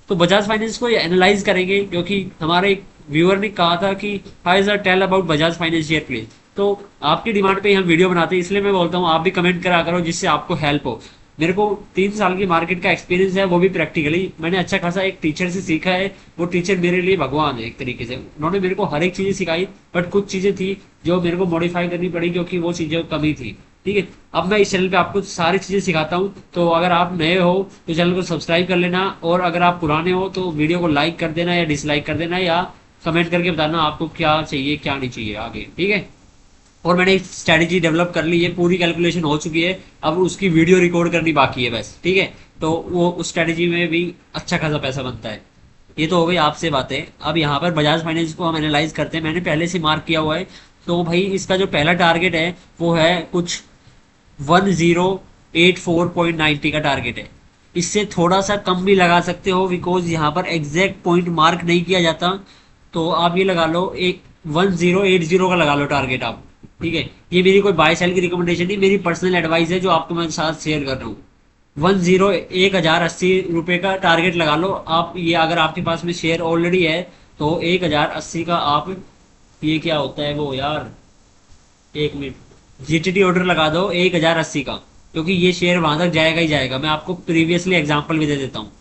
तो बजाज फाइनेंस को एनालाइज करेंगे, क्योंकि हमारे एक व्यूअर ने कहा था कि how is tell about Bajaj finance share please. तो आपकी डिमांड पे हम वीडियो बनाते हैं, इसलिए मैं बोलता हूँ आप भी कमेंट करा करो जिससे आपको हेल्प हो। मेरे को 3 साल की मार्केट का एक्सपीरियंस है, वो भी प्रैक्टिकली मैंने अच्छा खासा एक टीचर से सीखा है। वो टीचर मेरे लिए भगवान है एक तरीके से, उन्होंने मेरे को हर एक चीजें सिखाई। बट कुछ चीजें थी जो मेरे को मॉडिफाई करनी पड़ी, क्योंकि वो चीजें कमी थी। ठीक है, अब मैं इस चैनल पे आपको सारी चीजें सिखाता हूँ। तो अगर आप नए हो तो चैनल को सब्सक्राइब कर लेना, और अगर आप पुराने हो तो वीडियो को लाइक कर देना या डिसलाइक कर देना, या कमेंट करके बताना आपको क्या चाहिए क्या नहीं चाहिए आगे। ठीक है, और मैंने एक स्ट्रैटेजी डेवलप कर ली है, पूरी कैलकुलेशन हो चुकी है, अब उसकी वीडियो रिकॉर्ड करनी बाकी है बस। ठीक है, तो वो उस स्ट्रैटेजी में भी अच्छा खासा पैसा बनता है। ये तो हो गई आपसे बातें। अब यहाँ पर बजाज फाइनेंस को हम एनालाइज करते हैं, मैंने पहले से मार्क किया हुआ है। तो भाई इसका जो पहला टारगेट है वो है कुछ 1084.90 का टारगेट है। इससे थोड़ा सा कम भी लगा सकते हो, बिकॉज यहाँ पर एग्जैक्ट पॉइंट मार्क नहीं किया जाता। तो आप ये लगा लो, एक 1080 का लगा लो टारगेट आप। ठीक है, ये मेरी कोई बाय सेल की रिकमेंडेशन नहीं, मेरी पर्सनल एडवाइस है जो आपको मैं साथ शेयर कर रहा हूँ। 1080 का टारगेट लगा लो आप। ये अगर आपके पास में शेयर ऑलरेडी है तो 1080 का आप, ये क्या होता है वो यार, एक मिनट, जीटीटी ऑर्डर लगा दो 1080 का, क्योंकि ये शेयर वहां तक जाएगा ही जाएगा। मैं आपको प्रीवियसली एग्जांपल भी दे देता हूँ।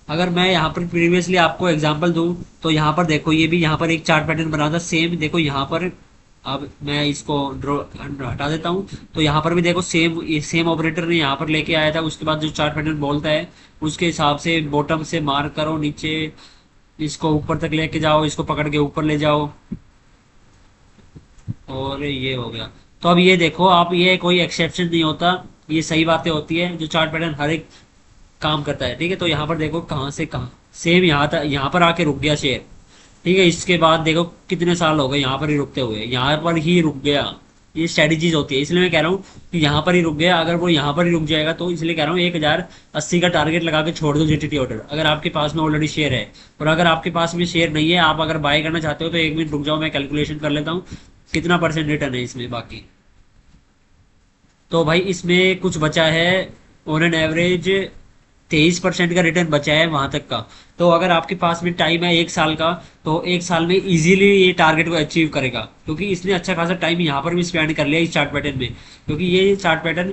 अगर मैं यहाँ पर प्रीवियसली आपको एग्जांपल दूं, तो यहाँ पर देखो, ये भी यहाँ पर एक चार्ट पैटर्न बना था सेम, देखो यहाँ पर। अब मैं इसको ड्रॉ हटा देता हूँ। तो यहाँ पर भी देखो सेम, ये सेम ऑपरेटर ने यहाँ पर लेके आया था, उसके बाद जो चार्ट पैटर्न बोलता है उसके हिसाब से बॉटम से मार्क करो नीचे, इसको ऊपर तक लेके जाओ, इसको पकड़ के ऊपर ले जाओ, और ये हो गया। तो अब ये देखो आप, ये कोई एक्सेप्शन नहीं होता, ये सही बातें होती है, जो चार्ट पैटर्न हर एक काम करता है। ठीक है, तो यहाँ पर देखो कहाँ से कहाँ सेम यहाँ तक, यहाँ पर आके रुक गया शेयर। ठीक है, इसके बाद देखो कितने साल हो गए यहाँ पर ही रुकते हुए, यहाँ पर ही रुक गया। ये स्ट्रेटेजीज होती है, इसलिए मैं कह रहा हूँ कि यहाँ पर ही रुक गया। अगर वो यहाँ पर ही रुक जाएगा तो इसलिए कह रहा हूँ 1080 का टारगेट लगा के छोड़ दो जीटीटी ऑर्डर, अगर आपके पास में ऑलरेडी शेयर है। और अगर आपके पास में शेयर नहीं है, आप अगर बाय करना चाहते हो, तो 1 मिनट रुक जाओ, मैं कैलकुलेशन कर लेता हूँ कितना परसेंट रिटर्न है इसमें बाकी। तो भाई इसमें कुछ बचा है, ऑन एन एवरेज 23% का रिटर्न बचा है वहां तक का। तो अगर आपके पास में टाइम है 1 साल का, तो 1 साल में इजीली ये टारगेट को अचीव करेगा, क्योंकि इसने अच्छा खासा टाइम यहाँ पर भी स्पेंड कर लिया इस चार्ट पैटर्न में। क्योंकि ये चार्ट पैटर्न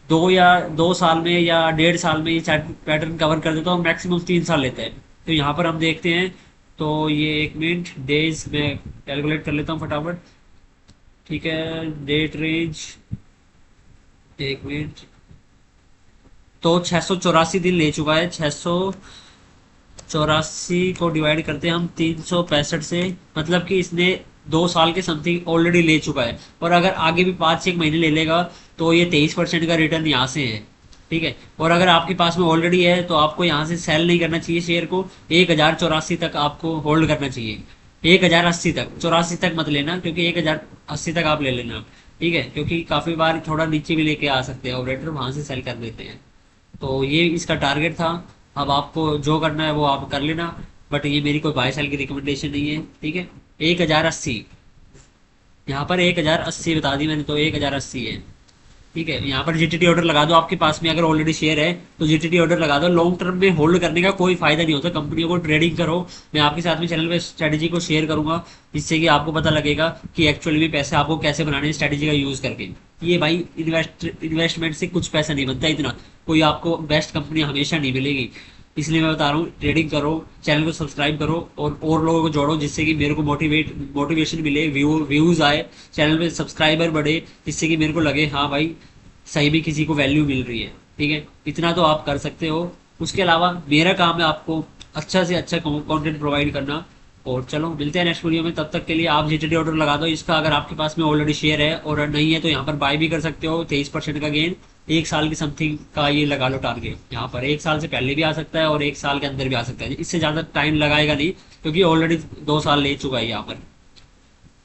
2 साल में या 1.5 साल में ये चार्ट पैटर्न कवर कर देता है, और मैक्सिमम 3 साल लेता है। तो यहाँ पर हम देखते हैं, तो ये 1 मिनट डेज में कैलकुलेट कर लेता हूँ फटाफट। ठीक है, डेट रेंज, 1 मिनट, तो 684 दिन ले चुका है। 684 को डिवाइड करते हैं हम 365 से, मतलब कि इसने 2 साल के समथिंग ऑलरेडी ले चुका है। और अगर आगे भी 5 से 1 महीने ले लेगा तो ये 23% का रिटर्न यहाँ से है। ठीक है, और अगर आपके पास में ऑलरेडी है तो आपको यहाँ से सेल नहीं करना चाहिए शेयर को, 1084 तक आपको होल्ड करना चाहिए। 1080 तक, 84 तक मत लेना, क्योंकि 1080 तक आप ले लेना। ठीक है, क्योंकि काफी बार थोड़ा नीचे भी लेके आ सकते हैं ऑपरेटर, वहां से सेल कर देते हैं। तो ये इसका टारगेट था। अब आपको जो करना है वो आप कर लेना, बट ये मेरी कोई बाय सेल की रिकमेंडेशन नहीं है। ठीक है, 1080, यहाँ पर 1080 बता दी मैंने, तो 1080 है। ठीक है, यहाँ पर जीटीटी ऑर्डर लगा दो, आपके पास में अगर ऑलरेडी शेयर है तो जीटीटी ऑर्डर लगा दो। लॉन्ग टर्म में होल्ड करने का कोई फायदा नहीं होता, कंपनियों को ट्रेडिंग करो। मैं आपके साथ में चैनल पे स्ट्रेटेजी को शेयर करूंगा, जिससे कि आपको पता लगेगा कि एक्चुअली में पैसे आपको कैसे बनाने हैं स्ट्रेटेजी का यूज करके। ये भाई इन्वेस्टमेंट से कुछ पैसा नहीं बनता इतना, कोई आपको बेस्ट कंपनी हमेशा नहीं मिलेगी। इसलिए मैं बता रहा हूँ ट्रेडिंग करो, चैनल को सब्सक्राइब करो, और लोगों को जोड़ो, जिससे कि मेरे को मोटिवेशन मिले, व्यूज आए, चैनल पे सब्सक्राइबर बढ़े, जिससे कि मेरे को लगे हाँ भाई सही में किसी को वैल्यू मिल रही है। ठीक है, इतना तो आप कर सकते हो। उसके अलावा मेरा काम है आपको अच्छा से अच्छा कंटेंट प्रोवाइड करना। और चलो मिलते हैं नेक्स्ट वीडियो में, तब तक के लिए आप जीटीडी ऑर्डर लगा दो इसका, अगर आपके पास में ऑलरेडी शेयर है, और नहीं है तो यहाँ पर बाय भी कर सकते हो। 23% का गेन, 1 साल की समथिंग का ये लगा लो टारगेट। यहाँ पर 1 साल से पहले भी आ सकता है और 1 साल के अंदर भी आ सकता है, इससे ज्यादा टाइम लगाएगा नहीं, क्योंकि ऑलरेडी 2 साल ले चुका है यहाँ पर।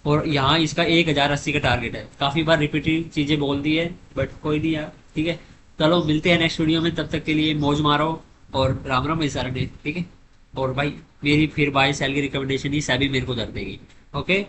और यहाँ इसका 1080 का टारगेट है। काफी बार रिपीटेड चीजें बोल दी है, बट कोई नहीं यार। ठीक है, चलो मिलते हैं नेक्स्ट वीडियो में, तब तक के लिए मौज मारो, और राम राम इस ने। ठीक है, और भाई मेरी फिर बाय सेल की रिकमेंडेशन ही सभी मेरे को कर देगी। ओके।